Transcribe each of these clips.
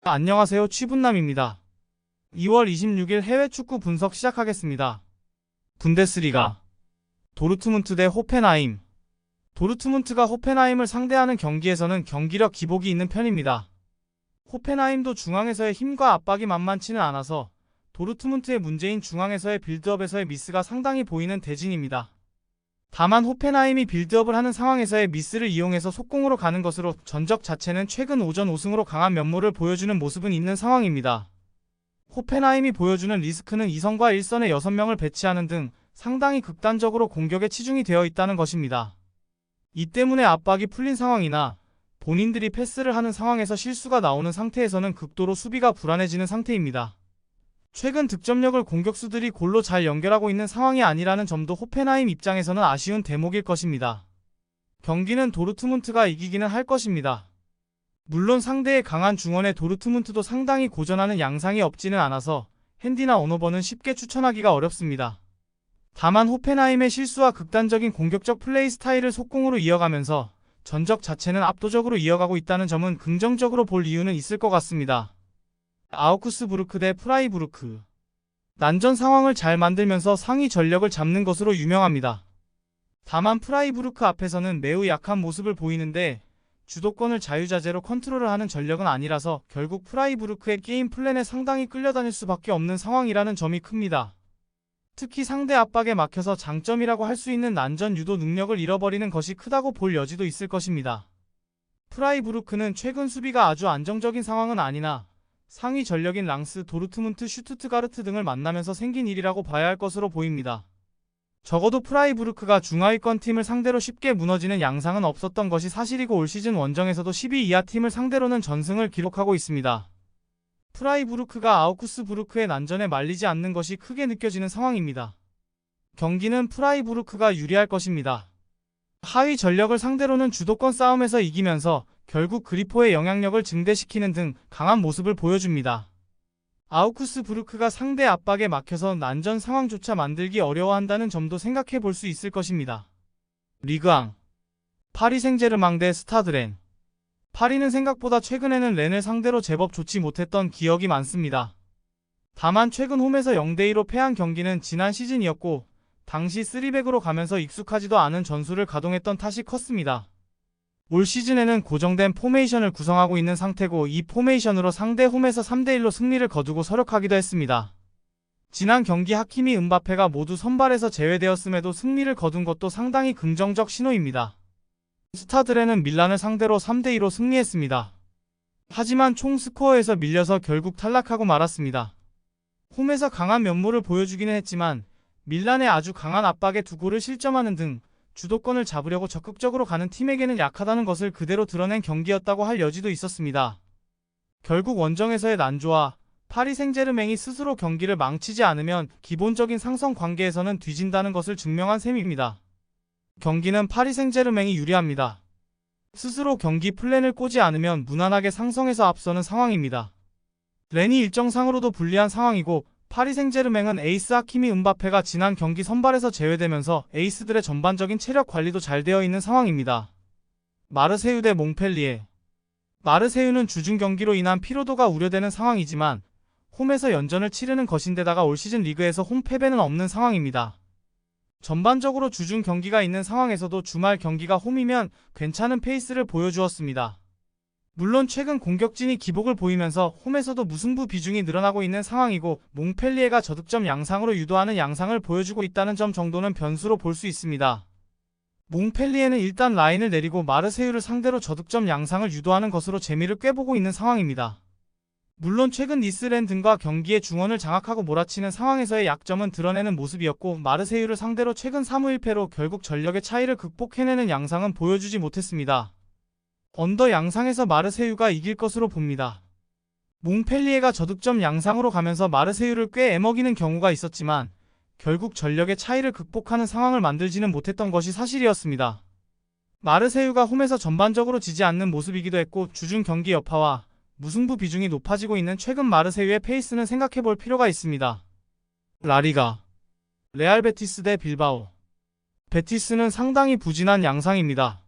안녕하세요. 취분남입니다. 2월 26일 해외 축구 분석 시작하겠습니다. 분데스리가 도르트문트 대 호펜하임. 도르트문트가 호펜하임을 상대하는 경기에서는 경기력 기복이 있는 편입니다. 호펜하임도 중앙에서의 힘과 압박이 만만치는 않아서 도르트문트의 문제인 중앙에서의 빌드업에서의 미스가 상당히 보이는 대진입니다. 다만 호펜하임이 빌드업을 하는 상황에서의 미스를 이용해서 속공으로 가는 것으로 전적 자체는 최근 오전 5승으로 강한 면모를 보여주는 모습은 있는 상황입니다. 호펜하임이 보여주는 리스크는 2선과 1선에 6명을 배치하는 등 상당히 극단적으로 공격에 치중이 되어 있다는 것입니다. 이 때문에 압박이 풀린 상황이나 본인들이 패스를 하는 상황에서 실수가 나오는 상태에서는 극도로 수비가 불안해지는 상태입니다. 최근 득점력을 공격수들이 골로 잘 연결하고 있는 상황이 아니라는 점도 호펜하임 입장에서는 아쉬운 대목일 것입니다. 경기는 도르트문트가 이기기는 할 것입니다. 물론 상대의 강한 중원의 도르트문트도 상당히 고전하는 양상이 없지는 않아서 핸디나 언어버는 쉽게 추천하기가 어렵습니다. 다만 호펜하임의 실수와 극단적인 공격적 플레이 스타일을 속공으로 이어가면서 전적 자체는 압도적으로 이어가고 있다는 점은 긍정적으로 볼 이유는 있을 것 같습니다. 아우크스부르크 대 프라이부르크. 난전 상황을 잘 만들면서 상위 전력을 잡는 것으로 유명합니다. 다만 프라이부르크 앞에서는 매우 약한 모습을 보이는데 주도권을 자유자재로 컨트롤을 하는 전력은 아니라서 결국 프라이부르크의 게임 플랜에 상당히 끌려다닐 수밖에 없는 상황이라는 점이 큽니다. 특히 상대 압박에 막혀서 장점이라고 할 수 있는 난전 유도 능력을 잃어버리는 것이 크다고 볼 여지도 있을 것입니다. 프라이부르크는 최근 수비가 아주 안정적인 상황은 아니나 상위 전력인 랑스, 도르트문트, 슈투트가르트 등을 만나면서 생긴 일이라고 봐야 할 것으로 보입니다. 적어도 프라이부르크가 중하위권 팀을 상대로 쉽게 무너지는 양상은 없었던 것이 사실이고 올 시즌 원정에서도 10위 이하 팀을 상대로는 전승을 기록하고 있습니다. 프라이부르크가 아우크스부르크의 난전에 말리지 않는 것이 크게 느껴지는 상황입니다. 경기는 프라이부르크가 유리할 것입니다. 하위 전력을 상대로는 주도권 싸움에서 이기면서 결국 그리포의 영향력을 증대시키는 등 강한 모습을 보여줍니다. 아우크스부르크가 상대 압박에 막혀서 난전 상황조차 만들기 어려워한다는 점도 생각해 볼 수 있을 것입니다. 리그앙 파리 생제르맹 대 스타드 렌. 파리는 생각보다 최근에는 렌을 상대로 제법 좋지 못했던 기억이 많습니다. 다만 최근 홈에서 0대2로 패한 경기는 지난 시즌이었고 당시 3백으로 가면서 익숙하지도 않은 전술을 가동했던 탓이 컸습니다. 올 시즌에는 고정된 포메이션을 구성하고 있는 상태고 이 포메이션으로 상대 홈에서 3대1로 승리를 거두고 서력하기도 했습니다. 지난 경기 하키미 음바페가 모두 선발에서 제외되었음에도 승리를 거둔 것도 상당히 긍정적 신호입니다. 스타드 렌은 밀란을 상대로 3대2로 승리했습니다. 하지만 총 스코어에서 밀려서 결국 탈락하고 말았습니다. 홈에서 강한 면모를 보여주기는 했지만 밀란의 아주 강한 압박에 2골을 실점하는 등 주도권을 잡으려고 적극적으로 가는 팀에게는 약하다는 것을 그대로 드러낸 경기였다고 할 여지도 있었습니다. 결국 원정에서의 난조와 파리 생제르맹이 스스로 경기를 망치지 않으면 기본적인 상성 관계에서는 뒤진다는 것을 증명한 셈입니다. 경기는 파리 생제르맹이 유리합니다. 스스로 경기 플랜을 꼬지 않으면 무난하게 상성에서 앞서는 상황입니다. 렌이 일정상으로도 불리한 상황이고 파리 생제르맹은 에이스 하키미 음바페가 지난 경기 선발에서 제외되면서 에이스들의 전반적인 체력 관리도 잘 되어 있는 상황입니다. 마르세유 대 몽펠리에. 마르세유는 주중 경기로 인한 피로도가 우려되는 상황이지만 홈에서 연전을 치르는 것인데다가 올 시즌 리그에서 홈 패배는 없는 상황입니다. 전반적으로 주중 경기가 있는 상황에서도 주말 경기가 홈이면 괜찮은 페이스를 보여주었습니다. 물론 최근 공격진이 기복을 보이면서 홈에서도 무승부 비중이 늘어나고 있는 상황이고 몽펠리에가 저득점 양상으로 유도하는 양상을 보여주고 있다는 점 정도는 변수로 볼 수 있습니다. 몽펠리에는 일단 라인을 내리고 마르세유를 상대로 저득점 양상을 유도하는 것으로 재미를 꿰보고 있는 상황입니다. 물론 최근 니스렌 등과 경기의 중원을 장악하고 몰아치는 상황에서의 약점은 드러내는 모습이었고 마르세유를 상대로 최근 3무 1패로 결국 전력의 차이를 극복해내는 양상은 보여주지 못했습니다. 언더 양상에서 마르세유가 이길 것으로 봅니다. 몽펠리에가 저득점 양상으로 가면서 마르세유를 꽤 애먹이는 경우가 있었지만 결국 전력의 차이를 극복하는 상황을 만들지는 못했던 것이 사실이었습니다. 마르세유가 홈에서 전반적으로 지지 않는 모습이기도 했고 주중 경기 여파와 무승부 비중이 높아지고 있는 최근 마르세유의 페이스는 생각해볼 필요가 있습니다. 라리가 레알 베티스 대 빌바오. 베티스는 상당히 부진한 양상입니다.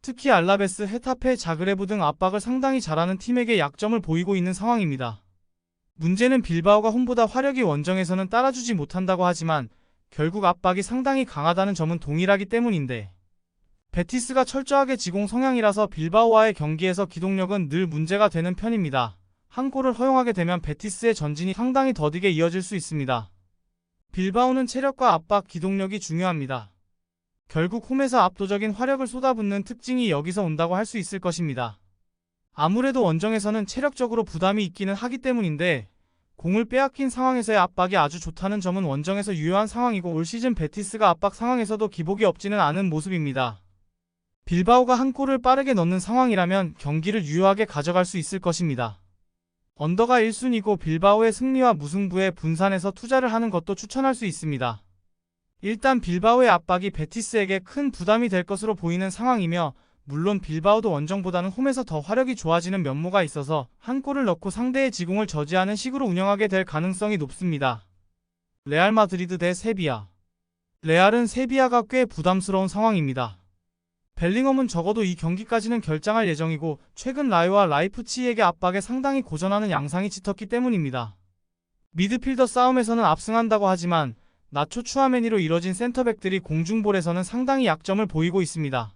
특히 알라베스, 헤타페, 자그레브 등 압박을 상당히 잘하는 팀에게 약점을 보이고 있는 상황입니다. 문제는 빌바오가 홈보다 화력이 원정에서는 따라주지 못한다고 하지만 결국 압박이 상당히 강하다는 점은 동일하기 때문인데, 베티스가 철저하게 지공 성향이라서 빌바오와의 경기에서 기동력은 늘 문제가 되는 편입니다. 한 골을 허용하게 되면 베티스의 전진이 상당히 더디게 이어질 수 있습니다. 빌바오는 체력과 압박, 기동력이 중요합니다. 결국 홈에서 압도적인 화력을 쏟아붓는 특징이 여기서 온다고 할 수 있을 것입니다. 아무래도 원정에서는 체력적으로 부담이 있기는 하기 때문인데, 공을 빼앗긴 상황에서의 압박이 아주 좋다는 점은 원정에서 유효한 상황이고, 올 시즌 베티스가 압박 상황에서도 기복이 없지는 않은 모습입니다. 빌바오가 한 골을 빠르게 넣는 상황이라면 경기를 유효하게 가져갈 수 있을 것입니다. 언더가 1순위고 빌바오의 승리와 무승부에 분산해서 투자를 하는 것도 추천할 수 있습니다. 일단 빌바오의 압박이 베티스에게 큰 부담이 될 것으로 보이는 상황이며, 물론 빌바오도 원정보다는 홈에서 더 화력이 좋아지는 면모가 있어서 한 골을 넣고 상대의 지공을 저지하는 식으로 운영하게 될 가능성이 높습니다. 레알 마드리드 대 세비야. 레알은 세비야가 꽤 부담스러운 상황입니다. 벨링엄은 적어도 이 경기까지는 결장할 예정이고, 최근 라요와 라이프치히에게 압박에 상당히 고전하는 양상이 짙었기 때문입니다. 미드필더 싸움에서는 압승한다고 하지만 나초 추아메니로 이뤄진 센터백들이 공중볼에서는 상당히 약점을 보이고 있습니다.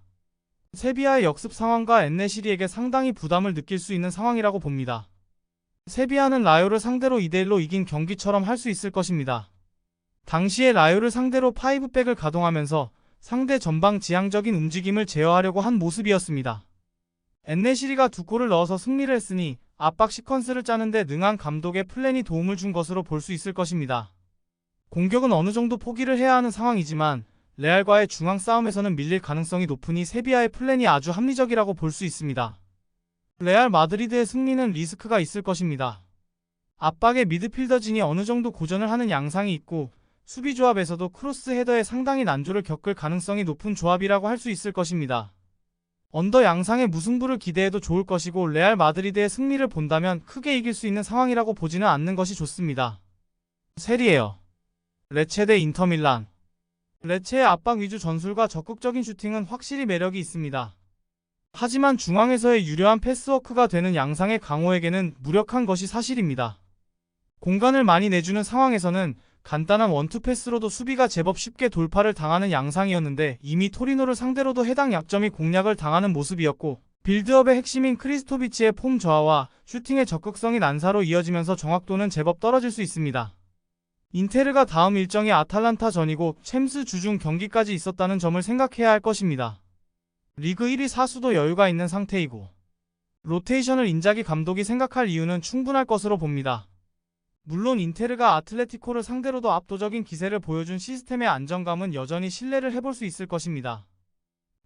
세비야의 역습 상황과 엔네시리에게 상당히 부담을 느낄 수 있는 상황이라고 봅니다. 세비야는 라요를 상대로 2대1로 이긴 경기처럼 할 수 있을 것입니다. 당시에 라요를 상대로 5백을 가동하면서 상대 전방 지향적인 움직임을 제어하려고 한 모습이었습니다. 엔네시리가 2골을 넣어서 승리를 했으니 압박 시퀀스를 짜는데 능한 감독의 플랜이 도움을 준 것으로 볼 수 있을 것입니다. 공격은 어느 정도 포기를 해야 하는 상황이지만 레알과의 중앙 싸움에서는 밀릴 가능성이 높으니 세비야의 플랜이 아주 합리적이라고 볼 수 있습니다. 레알 마드리드의 승리는 리스크가 있을 것입니다. 압박의 미드필더진이 어느 정도 고전을 하는 양상이 있고, 수비 조합에서도 크로스 헤더에 상당히 난조를 겪을 가능성이 높은 조합이라고 할 수 있을 것입니다. 언더 양상의 무승부를 기대해도 좋을 것이고, 레알 마드리드의 승리를 본다면 크게 이길 수 있는 상황이라고 보지는 않는 것이 좋습니다. 세리에어. 레체 대 인터밀란. 레체의 압박 위주 전술과 적극적인 슈팅은 확실히 매력이 있습니다. 하지만 중앙에서의 유려한 패스워크가 되는 양상의 강호에게는 무력한 것이 사실입니다. 공간을 많이 내주는 상황에서는 간단한 원투 패스로도 수비가 제법 쉽게 돌파를 당하는 양상이었는데, 이미 토리노를 상대로도 해당 약점이 공략을 당하는 모습이었고, 빌드업의 핵심인 크리스토비치의 폼 저하와 슈팅의 적극성이 난사로 이어지면서 정확도는 제법 떨어질 수 있습니다. 인테르가 다음 일정이 아탈란타전이고 챔스 주중 경기까지 있었다는 점을 생각해야 할 것입니다. 리그 1위 사수도 여유가 있는 상태이고, 로테이션을 인자기 감독이 생각할 이유는 충분할 것으로 봅니다. 물론 인테르가 아틀레티코를 상대로도 압도적인 기세를 보여준 시스템의 안정감은 여전히 신뢰를 해볼 수 있을 것입니다.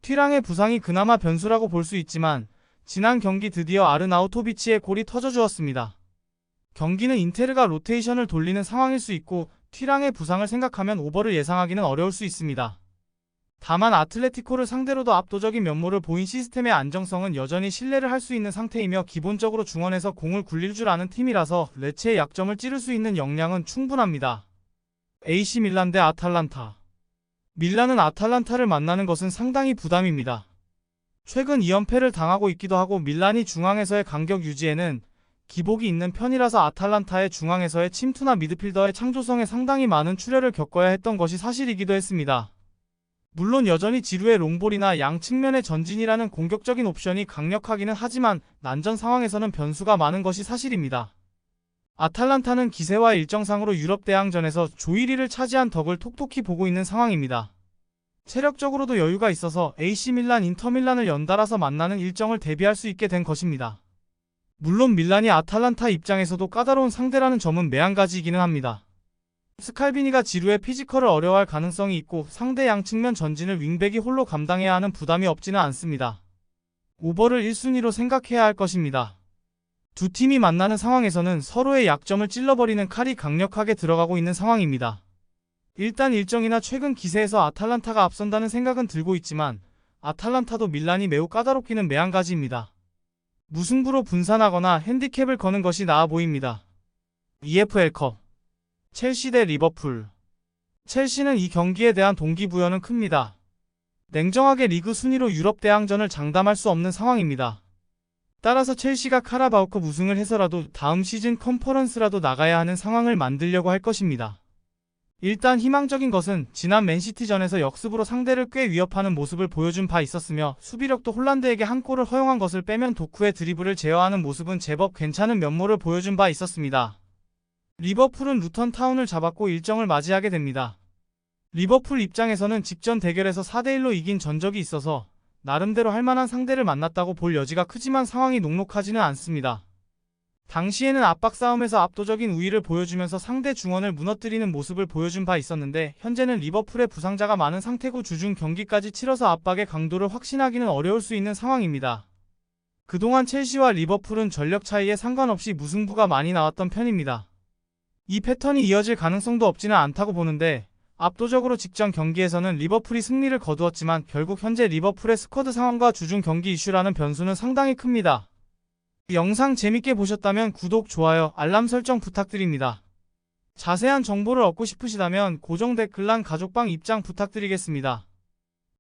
튀랑의 부상이 그나마 변수라고 볼 수 있지만, 지난 경기 드디어 아르나우토비치의 골이 터져주었습니다. 경기는 인테르가 로테이션을 돌리는 상황일 수 있고, 튀랑의 부상을 생각하면 오버를 예상하기는 어려울 수 있습니다. 다만 아틀레티코를 상대로도 압도적인 면모를 보인 시스템의 안정성은 여전히 신뢰를 할 수 있는 상태이며, 기본적으로 중원에서 공을 굴릴 줄 아는 팀이라서 레체의 약점을 찌를 수 있는 역량은 충분합니다. AC 밀란 대 아탈란타. 밀란은 아탈란타를 만나는 것은 상당히 부담입니다. 최근 2연패를 당하고 있기도 하고, 밀란이 중앙에서의 간격 유지에는 기복이 있는 편이라서 아탈란타의 중앙에서의 침투나 미드필더의 창조성에 상당히 많은 출혈을 겪어야 했던 것이 사실이기도 했습니다. 물론 여전히 지루의 롱볼이나 양 측면의 전진이라는 공격적인 옵션이 강력하기는 하지만, 난전 상황에서는 변수가 많은 것이 사실입니다. 아탈란타는 기세와 일정상으로 유럽 대항전에서 조 1위를 차지한 덕을 톡톡히 보고 있는 상황입니다. 체력적으로도 여유가 있어서 AC 밀란, 인터밀란을 연달아서 만나는 일정을 대비할 수 있게 된 것입니다. 물론 밀란이 아탈란타 입장에서도 까다로운 상대라는 점은 매한가지이기는 합니다. 스칼비니가 지루의 피지컬을 어려워할 가능성이 있고, 상대 양 측면 전진을 윙백이 홀로 감당해야 하는 부담이 없지는 않습니다. 오버를 1순위로 생각해야 할 것입니다. 두 팀이 만나는 상황에서는 서로의 약점을 찔러버리는 칼이 강력하게 들어가고 있는 상황입니다. 일단 일정이나 최근 기세에서 아탈란타가 앞선다는 생각은 들고 있지만, 아탈란타도 밀란이 매우 까다롭기는 매한가지입니다. 무승부로 분산하거나 핸디캡을 거는 것이 나아 보입니다. EFL컵. 첼시 대 리버풀. 첼시는 이 경기에 대한 동기부여는 큽니다. 냉정하게 리그 순위로 유럽 대항전을 장담할 수 없는 상황입니다. 따라서 첼시가 카라바오컵 우승을 해서라도 다음 시즌 컨퍼런스라도 나가야 하는 상황을 만들려고 할 것입니다. 일단 희망적인 것은 지난 맨시티전에서 역습으로 상대를 꽤 위협하는 모습을 보여준 바 있었으며 수비력도 홀란드에게 한 골을 허용한 것을 빼면 도쿠의 드리블을 제어하는 모습은 제법 괜찮은 면모를 보여준 바 있었습니다. 리버풀은 루턴 타운을 잡았고 일정을 맞이하게 됩니다. 리버풀 입장에서는 직전 대결에서 4대1로 이긴 전적이 있어서 나름대로 할만한 상대를 만났다고 볼 여지가 크지만 상황이 녹록하지는 않습니다. 당시에는 압박 싸움에서 압도적인 우위를 보여주면서 상대 중원을 무너뜨리는 모습을 보여준 바 있었는데 현재는 리버풀의 부상자가 많은 상태고 주중 경기까지 치러서 압박의 강도를 확신하기는 어려울 수 있는 상황입니다. 그동안 첼시와 리버풀은 전력 차이에 상관없이 무승부가 많이 나왔던 편입니다. 이 패턴이 이어질 가능성도 없지는 않다고 보는데 압도적으로 직전 경기에서는 리버풀이 승리를 거두었지만 결국 현재 리버풀의 스쿼드 상황과 주중 경기 이슈라는 변수는 상당히 큽니다. 영상 재밌게 보셨다면 구독, 좋아요, 알람 설정 부탁드립니다. 자세한 정보를 얻고 싶으시다면 고정 댓글란 가족방 입장 부탁드리겠습니다.